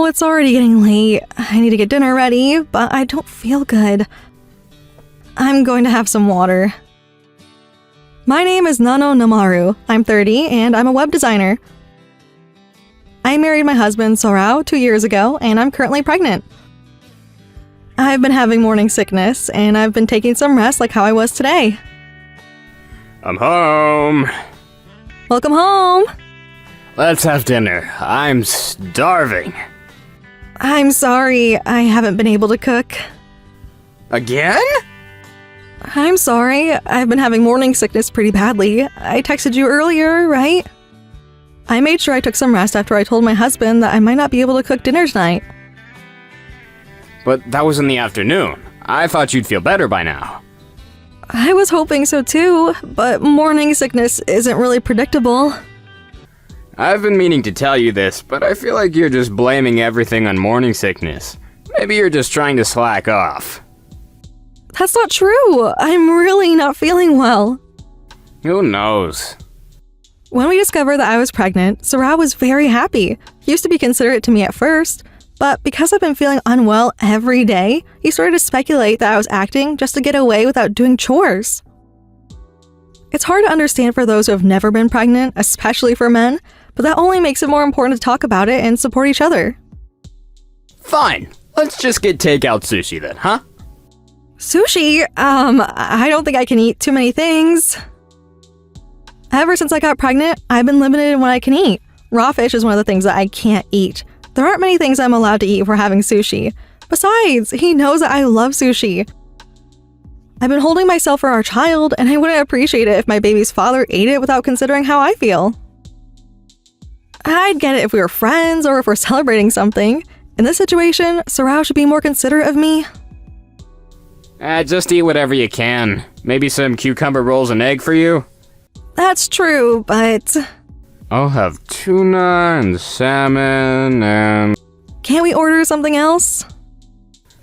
it's already getting late. I need to get dinner ready, but I don't feel good. I'm going to have some water. My name is Nano Namaru. I'm 30 and I'm a web designer. I married my husband Sorao 2 years ago and I'm currently pregnant. I've been having morning sickness and I've been taking some rest like how I was today. I'm home. Welcome home. Let's have dinner. I'm starving. I'm sorry, I haven't been able to cook. Again? I'm sorry, I've been having morning sickness pretty badly. I texted you earlier, right? I made sure I took some rest after I told my husband that I might not be able to cook dinner tonight. But that was in the afternoon. I thought you'd feel better by now. I was hoping so too, but morning sickness isn't really predictable. I've been meaning to tell you this, but I feel like you're just blaming everything on morning sickness. Maybe you're just trying to slack off. That's not true. I'm really not feeling well. Who knows? When we discovered that I was pregnant, Sarah was very happy. He used to be considerate to me at first, but because I've been feeling unwell every day, he started to speculate that I was acting just to get away without doing chores. It's hard to understand for those who have never been pregnant, especially for men, but that only makes it more important to talk about it and support each other. Fine. Let's just get takeout sushi then, huh? Sushi? I don't think I can eat too many things. Ever since I got pregnant, I've been limited in what I can eat. Raw fish is one of the things that I can't eat. There aren't many things I'm allowed to eat for having sushi. Besides, he knows that I love sushi. I've been holding myself for our child, and I wouldn't appreciate it if my baby's father ate it without considering how I feel. I'd get it if we were friends or if we're celebrating something. In this situation, Sorao should be more considerate of me. Just eat whatever you can. Maybe some cucumber rolls and egg for you? That's true, but... I'll have tuna and salmon and... Can't we order something else?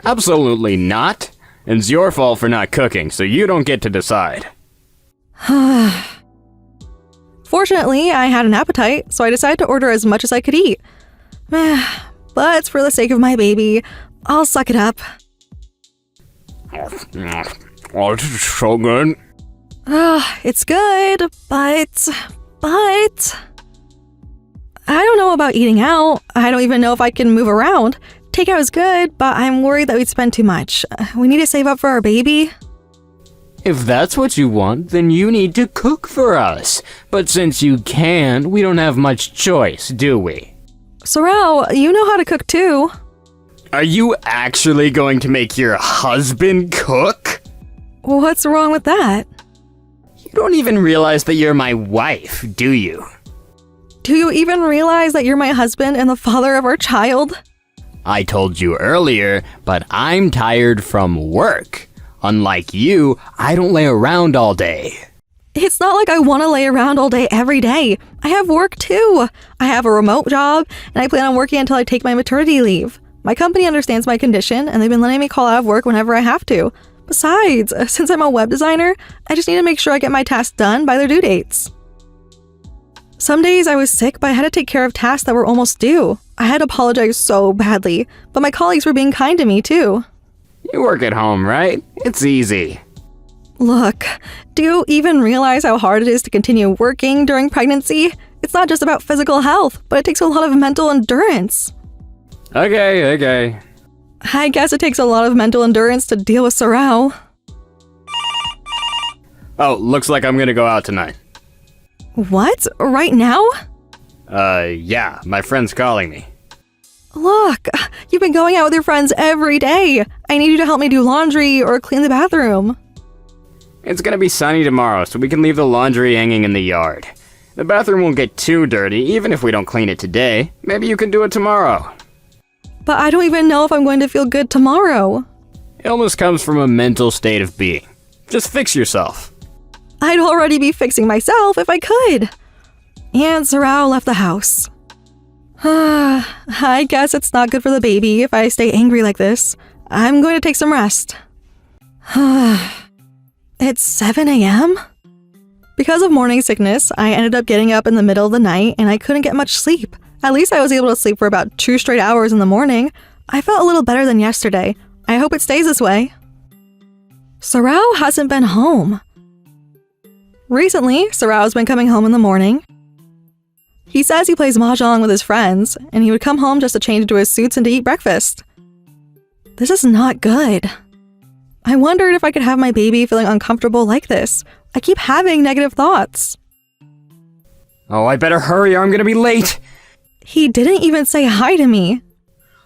Absolutely not. It's your fault for not cooking, so you don't get to decide. Fortunately, I had an appetite, so I decided to order as much as I could eat. But for the sake of my baby, I'll suck it up. Oh, this is so good. It's good, but... I don't know about eating out. I don't even know if I can move around. Takeout is good, but I'm worried that we'd spend too much. We need to save up for our baby. If that's what you want, then you need to cook for us. But since you can, we don't have much choice, do we? Sorao, you know how to cook too. Are you actually going to make your husband cook? What's wrong with that? You don't even realize that you're my wife, do you? Do you even realize that you're my husband and the father of our child? I told you earlier, but I'm tired from work. Unlike you, I don't lay around all day. It's not like I want to lay around all day every day. I have work too. I have a remote job, and I plan on working until I take my maternity leave. My company understands my condition, and they've been letting me call out of work whenever I have to. Besides, since I'm a web designer, I just need to make sure I get my tasks done by their due dates. Some days I was sick, but I had to take care of tasks that were almost due. I had to apologize so badly, but my colleagues were being kind to me too. You work at home, right? It's easy. Look, do you even realize how hard it is to continue working during pregnancy? It's not just about physical health, but it takes a lot of mental endurance. Okay. I guess it takes a lot of mental endurance to deal with Sorao. Oh, looks like I'm gonna go out tonight. What? Right now? Yeah, my friend's calling me. Look, you've been going out with your friends every day. I need you to help me do laundry or clean the bathroom. It's gonna be sunny tomorrow, so we can leave the laundry hanging in the yard. The bathroom won't get too dirty, even if we don't clean it today. Maybe you can do it tomorrow. But I don't even know if I'm going to feel good tomorrow. Illness comes from a mental state of being. Just fix yourself. I'd already be fixing myself if I could. And Sorao left the house. I guess it's not good for the baby if I stay angry like this. I'm going to take some rest. It's 7 a.m.? Because of morning sickness, I ended up getting up in the middle of the night and I couldn't get much sleep. At least I was able to sleep for about 2 straight hours in the morning. I felt a little better than yesterday. I hope it stays this way. Sarao hasn't been home. Recently, Sarao's been coming home in the morning. He says he plays mahjong with his friends, and he would come home just to change into his suits and to eat breakfast. This is not good. I wondered if I could have my baby feeling uncomfortable like this. I keep having negative thoughts. Oh, I better hurry or I'm gonna be late. He didn't even say hi to me.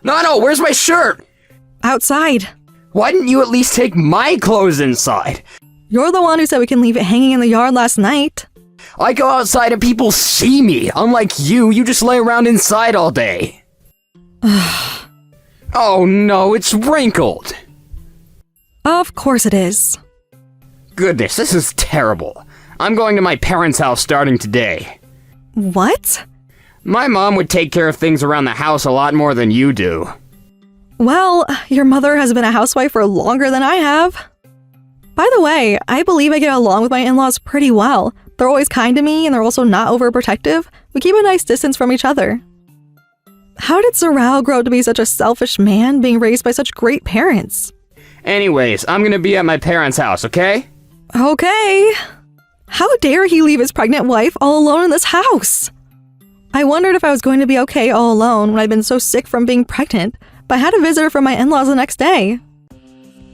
Nano, where's my shirt? Outside. Why didn't you at least take my clothes inside? You're the one who said we can leave it hanging in the yard last night. I go outside and people see me. Unlike you just lay around inside all day. Oh no, it's wrinkled. Of course it is. Goodness, this is terrible. I'm going to my parents' house starting today. What? My mom would take care of things around the house a lot more than you do. Well, your mother has been a housewife for longer than I have. By the way, I believe I get along with my in-laws pretty well. They're always kind to me and they're also not overprotective. We keep a nice distance from each other. How did Sarao grow up to be such a selfish man being raised by such great parents? Anyways, I'm gonna be at my parents' house, okay? Okay. How dare he leave his pregnant wife all alone in this house? I wondered if I was going to be okay all alone when I'd been so sick from being pregnant, but I had a visitor from my in-laws the next day.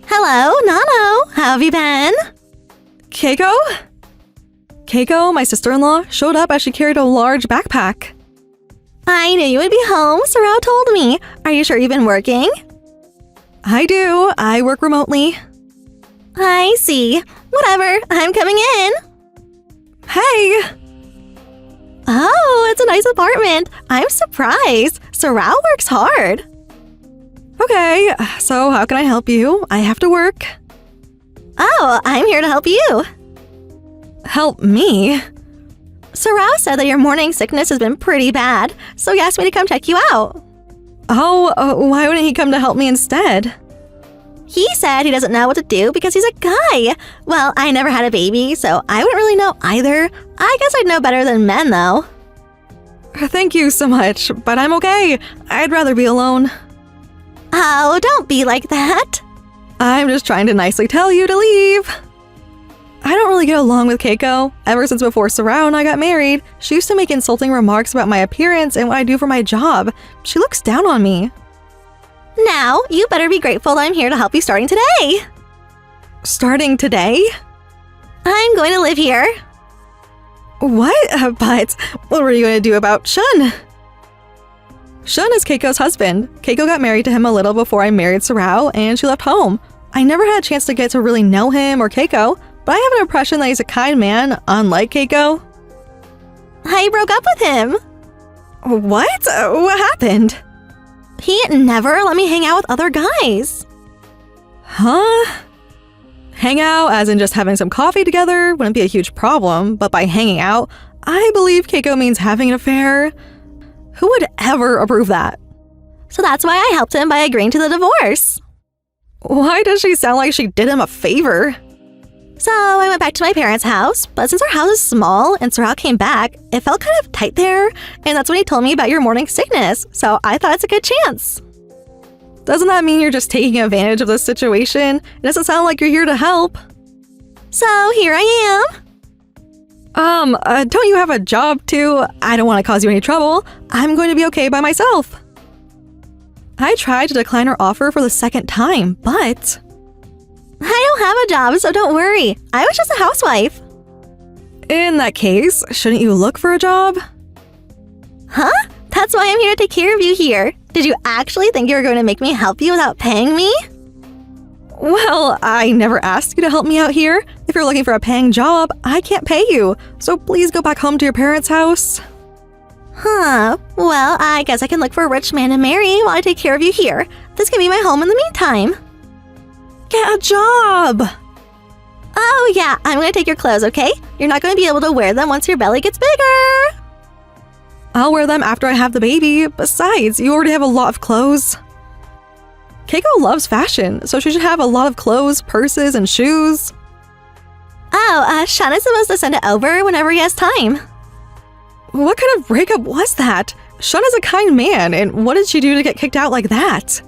Hello, Nano. How have you been? Keiko? Keiko, my sister-in-law, showed up as she carried a large backpack. I knew you would be home, Sarao told me. Are you sure you've been working? I do. I work remotely. I see. Whatever, I'm coming in. Hey! Oh, it's a nice apartment. I'm surprised. Sarao works hard. Okay, so how can I help you? I have to work. Oh, I'm here to help you. Help me? Sarao said that your morning sickness has been pretty bad, so he asked me to come check you out. Oh, why wouldn't he come to help me instead? He said he doesn't know what to do because he's a guy. Well, I never had a baby, so I wouldn't really know either. I guess I'd know better than men, though. Thank you so much, but I'm okay. I'd rather be alone. Oh, don't be like that. I'm just trying to nicely tell you to leave. I don't really get along with Keiko. Ever since before Sarao and I got married, she used to make insulting remarks about my appearance and what I do for my job. She looks down on me. Now, you better be grateful I'm here to help you starting today. Starting today? I'm going to live here. What? But what were you going to do about Shun? Shun is Keiko's husband. Keiko got married to him a little before I married Sarao, and she left home. I never had a chance to get to really know him or Keiko, but I have an impression that he's a kind man, unlike Keiko. I broke up with him. What? What happened? He never let me hang out with other guys. Huh? Hang out, as in just having some coffee together, wouldn't be a huge problem, but by hanging out, I believe Keiko means having an affair. Who would ever approve that? So that's why I helped him by agreeing to the divorce. Why does she sound like she did him a favor? So I went back to my parents' house, but since our house is small and Sarao came back, it felt kind of tight there, and that's when he told me about your morning sickness, so I thought it's a good chance. Doesn't that mean you're just taking advantage of this situation? It doesn't sound like you're here to help. So here I am. Don't you have a job too? I don't want to cause you any trouble. I'm going to be okay by myself. I tried to decline her offer for the second time, but... I don't have a job, so don't worry. I was just a housewife. In that case, shouldn't you look for a job? Huh? That's why I'm here to take care of you here. Did you actually think you were going to make me help you without paying me? Well, I never asked you to help me out here. If you're looking for a paying job, I can't pay you. So please go back home to your parents' house. Huh. Well, I guess I can look for a rich man to marry while I take care of you here. This can be my home in the meantime. Get a job! Oh yeah, I'm going to take your clothes, okay? You're not going to be able to wear them once your belly gets bigger. I'll wear them after I have the baby. Besides, you already have a lot of clothes. Keiko loves fashion, so she should have a lot of clothes, purses, and shoes. Oh, Sean is supposed to send it over whenever he has time. What kind of breakup was that? Sean is a kind man, and what did she do to get kicked out like that?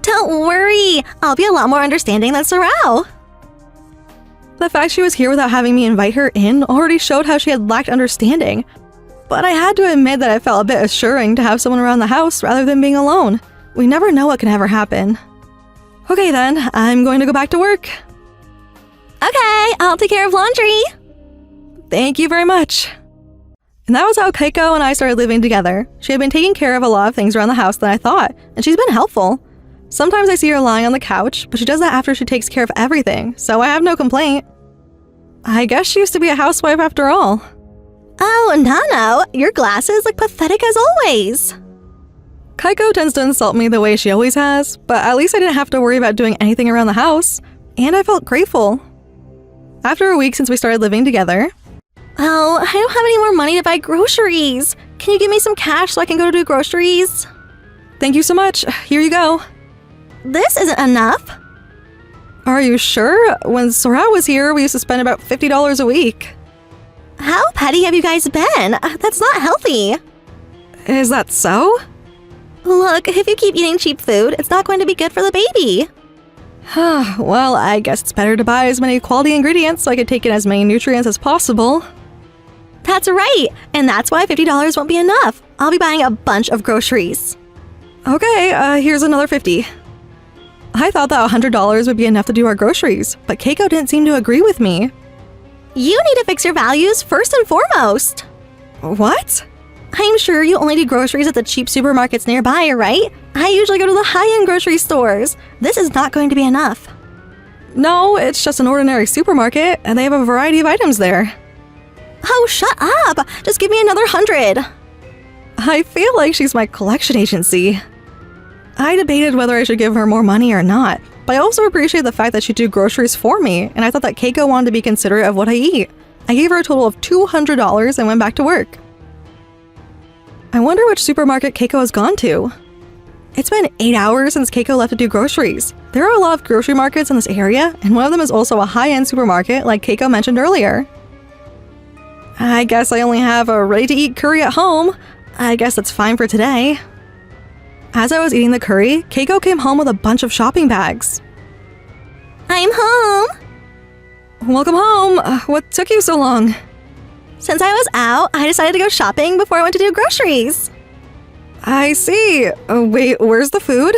Don't worry, I'll be a lot more understanding than Sorrel. The fact she was here without having me invite her in already showed how she had lacked understanding. But I had to admit that I felt a bit assuring to have someone around the house rather than being alone. We never know what can ever happen. Okay then, I'm going to go back to work. Okay, I'll take care of laundry. Thank you very much. And that was how Keiko and I started living together. She had been taking care of a lot of things around the house than I thought, and she's been helpful. Sometimes I see her lying on the couch, but she does that after she takes care of everything, so I have no complaint. I guess she used to be a housewife after all. Oh, Nano, your glasses look pathetic as always. Keiko tends to insult me the way she always has, but at least I didn't have to worry about doing anything around the house, and I felt grateful. After a week since we started living together... Oh, I don't have any more money to buy groceries. Can you give me some cash so I can go to do groceries? Thank you so much. Here you go. This isn't enough. Are you sure? When Sorrel was here, we used to spend about $50 a week. How petty have you guys been? That's not healthy. Is that so? Look, if you keep eating cheap food, it's not going to be good for the baby. Well, I guess it's better to buy as many quality ingredients so I can take in as many nutrients as possible. That's right, and that's why $50 won't be enough. I'll be buying a bunch of groceries. Okay, here's another $50. I thought that $100 would be enough to do our groceries, but Keiko didn't seem to agree with me. You need to fix your values first and foremost. What? I'm sure you only do groceries at the cheap supermarkets nearby, right? I usually go to the high-end grocery stores. This is not going to be enough. No, it's just an ordinary supermarket, and they have a variety of items there. Oh, shut up! Just give me another 100. I feel like she's my collection agency. I debated whether I should give her more money or not, but I also appreciate the fact that she'd do groceries for me, and I thought that Keiko wanted to be considerate of what I eat. I gave her a total of $200 and went back to work. I wonder which supermarket Keiko has gone to. It's been 8 hours since Keiko left to do groceries. There are a lot of grocery markets in this area, and one of them is also a high-end supermarket like Keiko mentioned earlier. I guess I only have a ready-to-eat curry at home. I guess that's fine for today. As I was eating the curry, Keiko came home with a bunch of shopping bags. I'm home. Welcome home. What took you so long? Since I was out, I decided to go shopping before I went to do groceries. I see. Wait, where's the food?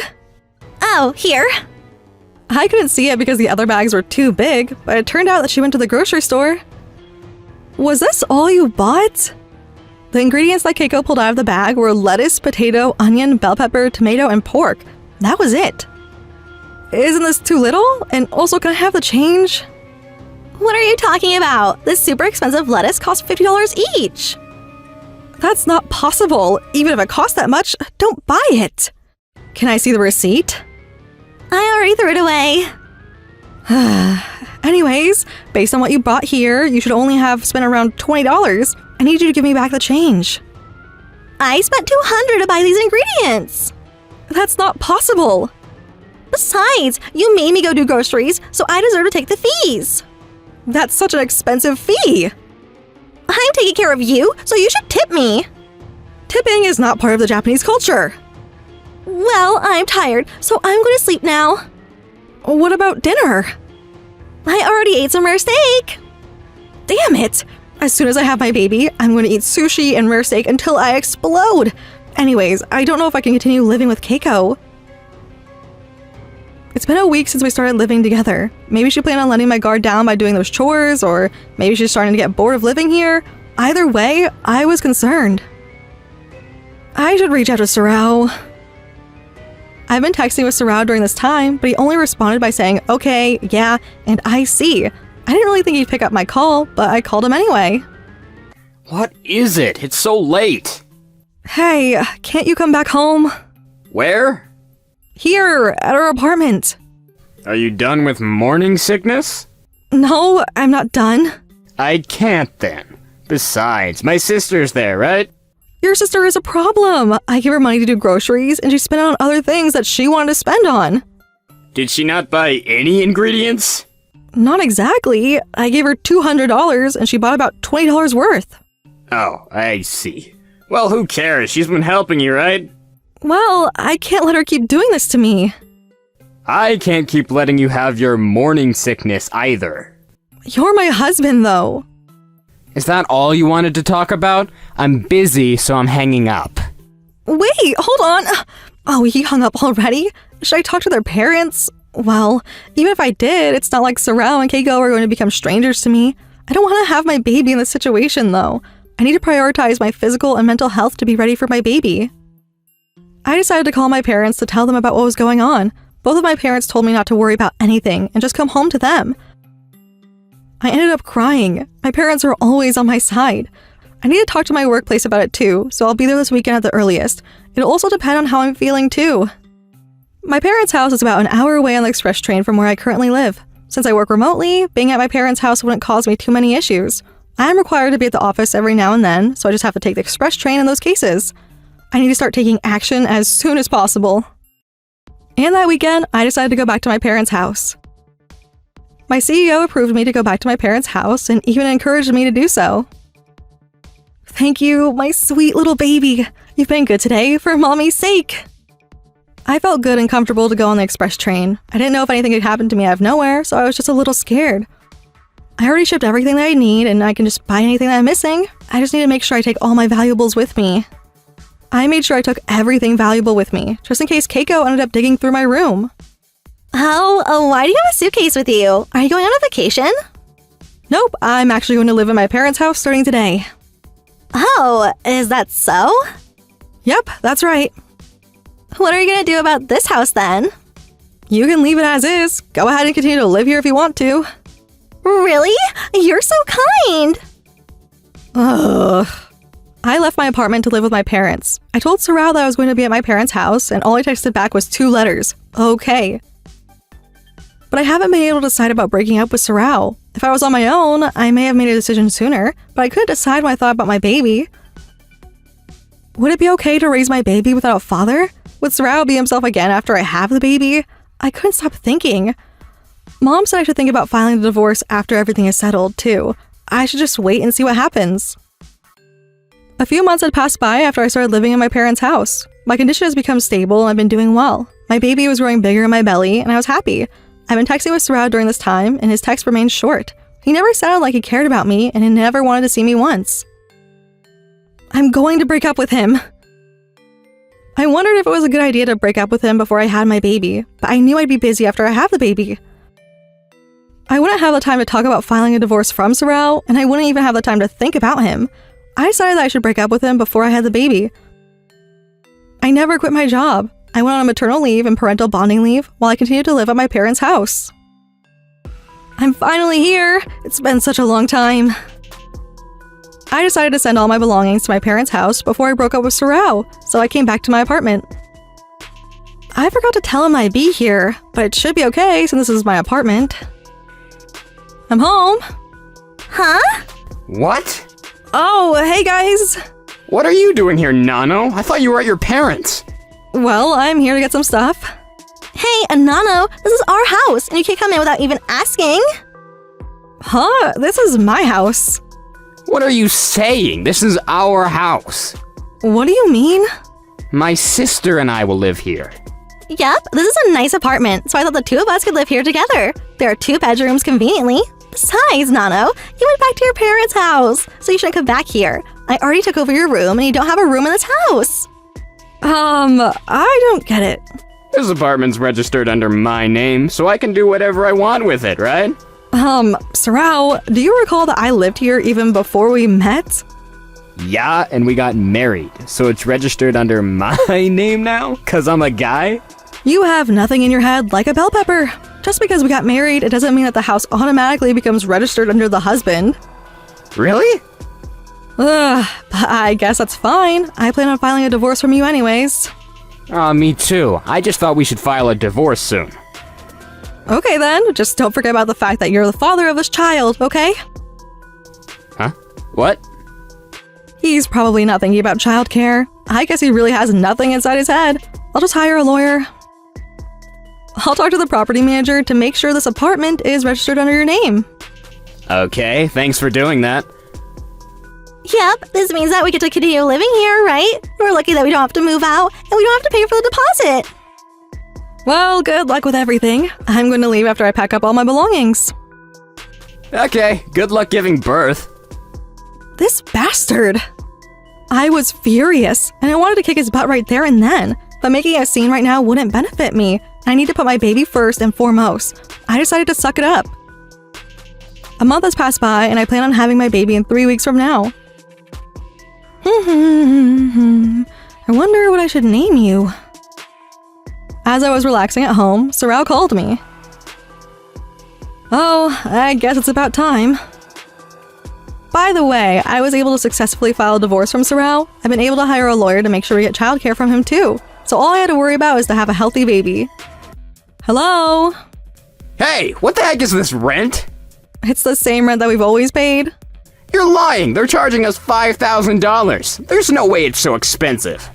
Oh, here. I couldn't see it because the other bags were too big, but it turned out that she went to the grocery store. Was this all you bought? The ingredients that Keiko pulled out of the bag were lettuce, potato, onion, bell pepper, tomato, and pork. That was it. Isn't this too little? And also, can I have the change? What are you talking about? This super expensive lettuce costs $50 each. That's not possible. Even if it costs that much, don't buy it. Can I see the receipt? I already threw it away. Anyways, based on what you bought here, you should only have spent around $20. I need you to give me back the change. I spent $200 to buy these ingredients. That's not possible. Besides, you made me go do groceries, so I deserve to take the fees. That's such an expensive fee. I'm taking care of you, so you should tip me. Tipping is not part of the Japanese culture. Well, I'm tired, so I'm going to sleep now. What about dinner? I already ate some rare steak. Damn it! As soon as I have my baby, I'm going to eat sushi and rare steak until I explode. Anyways, I don't know if I can continue living with Keiko. It's been a week since we started living together. Maybe she planned on letting my guard down by doing those chores, or maybe she's starting to get bored of living here. Either way, I was concerned. I should reach out to Sorrel. I've been texting with Sorrel during this time, but he only responded by saying, okay, yeah, and I see. I didn't really think he'd pick up my call, but I called him anyway. What is it? It's so late. Hey, can't you come back home? Where? Here, at our apartment. Are you done with morning sickness? No, I'm not done. I can't then. Besides, my sister's there, right? Your sister is a problem. I give her money to do groceries, and she spent it on other things that she wanted to spend on. Did she not buy any ingredients? Not exactly. I gave her $200, and she bought about $20 worth. Oh, I see. Well, who cares? She's been helping you, right? Well, I can't let her keep doing this to me. I can't keep letting you have your morning sickness either. You're my husband, though. Is that all you wanted to talk about? I'm busy, so I'm hanging up. Wait, hold on. Oh, he hung up already? Should I talk to their parents? Well, even if I did, it's not like Sorrel and Keiko are going to become strangers to me. I don't want to have my baby in this situation, though. I need to prioritize my physical and mental health to be ready for my baby. I decided to call my parents to tell them about what was going on. Both of my parents told me not to worry about anything and just come home to them. I ended up crying. My parents are always on my side. I need to talk to my workplace about it too, so I'll be there this weekend at the earliest. It'll also depend on how I'm feeling too. My parents' house is about an hour away on the express train from where I currently live. Since I work remotely, being at my parents' house wouldn't cause me too many issues. I am required to be at the office every now and then, so I just have to take the express train in those cases. I need to start taking action as soon as possible. And that weekend, I decided to go back to my parents' house. My CEO approved me to go back to my parents' house and even encouraged me to do so. Thank you, my sweet little baby. You've been good today for mommy's sake. I felt good and comfortable to go on the express train. I didn't know if anything could happen to me out of nowhere, so I was just a little scared. I already shipped everything that I need and I can just buy anything that I'm missing. I just need to make sure I take all my valuables with me. I made sure I took everything valuable with me, just in case Keiko ended up digging through my room. Oh, why do you have a suitcase with you? Are you going on a vacation? Nope, I'm actually going to live in my parents' house starting today. Oh, is that so? Yep, that's right. What are you going to do about this house then? You can leave it as is. Go ahead and continue to live here if you want to. Really? You're so kind! Ugh. I left my apartment to live with my parents. I told Sorrel that I was going to be at my parents' house, and all I texted back was 2 letters. Okay. But I haven't been able to decide about breaking up with Sorrel. If I was on my own, I may have made a decision sooner, but I couldn't decide when I thought about my baby. Would it be okay to raise my baby without a father? Would Sorrel be himself again after I have the baby? I couldn't stop thinking. Mom said I should think about filing the divorce after everything is settled, too. I should just wait and see what happens. A few months had passed by after I started living in my parents' house. My condition has become stable and I've been doing well. My baby was growing bigger in my belly and I was happy. I've been texting with Sorrel during this time and his text remained short. He never sounded like he cared about me and he never wanted to see me once. I'm going to break up with him. I wondered if it was a good idea to break up with him before I had my baby, but I knew I'd be busy after I have the baby. I wouldn't have the time to talk about filing a divorce from Sorrel, and I wouldn't even have the time to think about him. I decided that I should break up with him before I had the baby. I never quit my job. I went on a maternal leave and parental bonding leave while I continued to live at my parents' house. I'm finally here! It's been such a long time. I decided to send all my belongings to my parents' house before I broke up with Sorrel, so I came back to my apartment. I forgot to tell him I'd be here, but it should be okay since this is my apartment. I'm home. Huh? What? Oh, hey guys. What are you doing here, Nano? I thought you were at your parents'. Well, I'm here to get some stuff. Hey, Nano, this is our house, and you can't come in without even asking. Huh? This is my house. What are you saying? This is our house. What do you mean? My sister and I will live here. Yep, this is a nice apartment, so I thought the 2 of us could live here together. There are 2 bedrooms conveniently. Besides, Nano, you went back to your parents' house, so you shouldn't come back here. I already took over your room, and you don't have a room in this house. I don't get it. This apartment's registered under my name, so I can do whatever I want with it, right? Sorrel, do you recall that I lived here even before we met? Yeah, and we got married, so it's registered under my name now? 'Cause I'm a guy? You have nothing in your head like a bell pepper. Just because we got married, it doesn't mean that the house automatically becomes registered under the husband. Really? But I guess that's fine. I plan on filing a divorce from you anyways. Me too. I just thought we should file a divorce soon. Okay then, just don't forget about the fact that you're the father of this child, okay? Huh? What? He's probably not thinking about childcare. I guess he really has nothing inside his head. I'll just hire a lawyer. I'll talk to the property manager to make sure this apartment is registered under your name. Okay, thanks for doing that. Yep, this means that we get to continue living here, right? We're lucky that we don't have to move out, and we don't have to pay for the deposit. Well, good luck with everything. I'm going to leave after I pack up all my belongings. Okay, good luck giving birth. This bastard! I was furious, and I wanted to kick his butt right there and then, but making a scene right now wouldn't benefit me. I need to put my baby first and foremost. I decided to suck it up. A month has passed by, and I plan on having my baby in 3 weeks from now. I wonder what I should name you. As I was relaxing at home, Sorrel called me. Oh, I guess it's about time. By the way, I was able to successfully file a divorce from Sorrel. I've been able to hire a lawyer to make sure we get childcare from him too. So all I had to worry about is to have a healthy baby. Hello? Hey, what the heck is this rent? It's the same rent that we've always paid. You're lying! They're charging us $5,000! There's no way it's so expensive!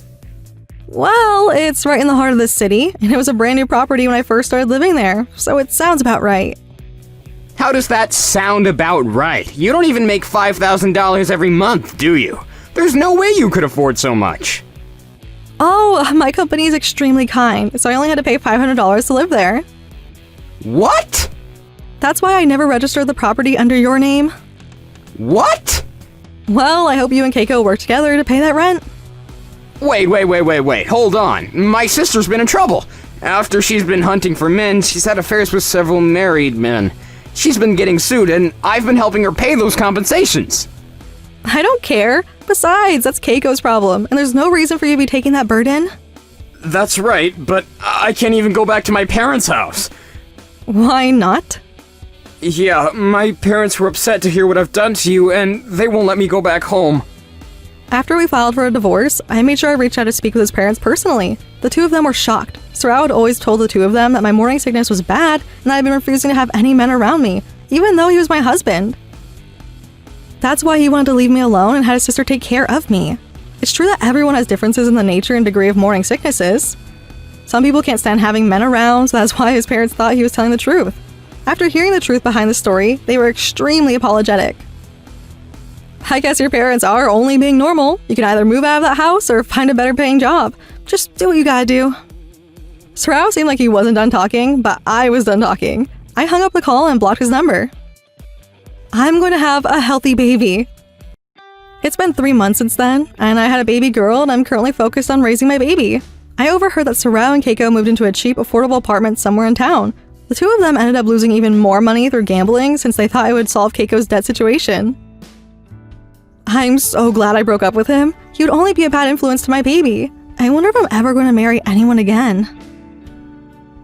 Well, it's right in the heart of the city, and it was a brand new property when I first started living there, so it sounds about right. How does that sound about right? You don't even make $5,000 every month, do you? There's no way you could afford so much! Oh, my company is extremely kind, so I only had to pay $500 to live there. What? That's why I never registered the property under your name. What? Well, I hope you and Keiko work together to pay that rent. Wait, hold on. My sister's been in trouble. After she's been hunting for men, she's had affairs with several married men. She's been getting sued, and I've been helping her pay those compensations. I don't care. Besides, that's Keiko's problem, and there's no reason for you to be taking that burden. That's right, but I can't even go back to my parents' house. Why not? Yeah, my parents were upset to hear what I've done to you, and they won't let me go back home. After we filed for a divorce, I made sure I reached out to speak with his parents personally. The two of them were shocked. Sorrel had always told the two of them that my morning sickness was bad, and I had been refusing to have any men around me, even though he was my husband. That's why he wanted to leave me alone and had his sister take care of me. It's true that everyone has differences in the nature and degree of morning sicknesses. Some people can't stand having men around, so that's why his parents thought he was telling the truth. After hearing the truth behind the story, they were extremely apologetic. I guess your parents are only being normal. You can either move out of that house or find a better paying job. Just do what you gotta do. Sorrel seemed like he wasn't done talking, but I was done talking. I hung up the call and blocked his number. I'm going to have a healthy baby. It's been 3 months since then, and I had a baby girl, and I'm currently focused on raising my baby. I overheard that Sorrel and Keiko moved into a cheap, affordable apartment somewhere in town. The two of them ended up losing even more money through gambling since they thought it would solve Keiko's debt situation. I'm so glad I broke up with him. He would only be a bad influence to my baby. I wonder if I'm ever going to marry anyone again.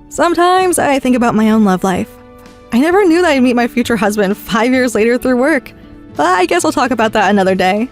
Sometimes I think about my own love life. I never knew that I'd meet my future husband 5 years later through work, but I guess we'll talk about that another day.